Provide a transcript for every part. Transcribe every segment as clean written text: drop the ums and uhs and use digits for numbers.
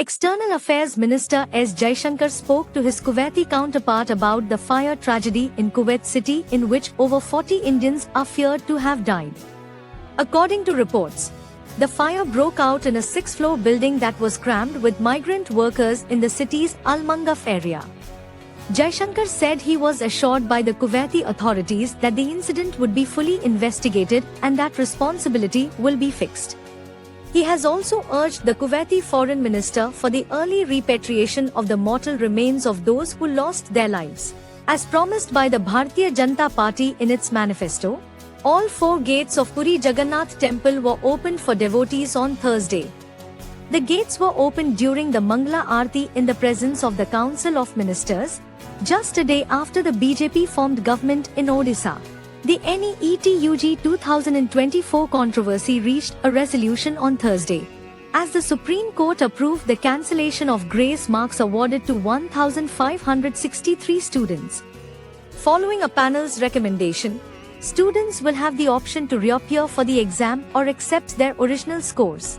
External Affairs Minister S. Jaishankar spoke to his Kuwaiti counterpart about the fire tragedy in Kuwait City, in which over 40 Indians are feared to have died. According to reports, the fire broke out in a 6th-floor building that was crammed with migrant workers in the city's Al Mangaf area. Jaishankar said he was assured by the Kuwaiti authorities that the incident would be fully investigated and that responsibility will be fixed. He has also urged the Kuwaiti foreign minister for the early repatriation of the mortal remains of those who lost their lives. As promised by the Bharatiya Janata Party in its manifesto, all 4 gates of Puri Jagannath Temple were opened for devotees on Thursday. The gates were opened during the Mangala Aarti in the presence of the Council of Ministers, just a day after the BJP formed government in Odisha. The NEET-UG 2024 controversy reached a resolution on Thursday, as the Supreme Court approved the cancellation of grace marks awarded to 1,563 students. Following a panel's recommendation, students will have the option to reappear for the exam or accept their original scores.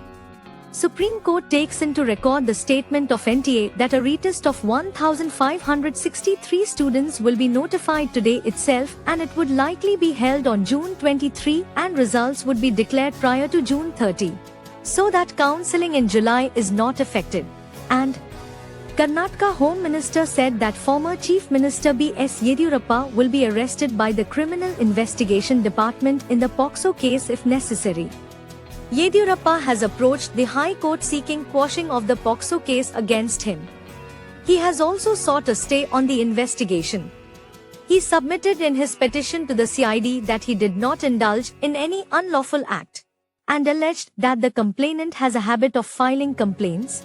Supreme Court takes into record the statement of NTA that a retest of 1,563 students will be notified today itself, and it would likely be held on June 23 and results would be declared prior to June 30, so that counselling in July is not affected. And Karnataka Home Minister said that former Chief Minister B.S. Yediyurappa will be arrested by the Criminal Investigation Department in the POCSO case if necessary. Yediyurappa has approached the High Court seeking quashing of the POCSO case against him. He has also sought a stay on the investigation. He submitted in his petition to the CID that he did not indulge in any unlawful act, and alleged that the complainant has a habit of filing complaints,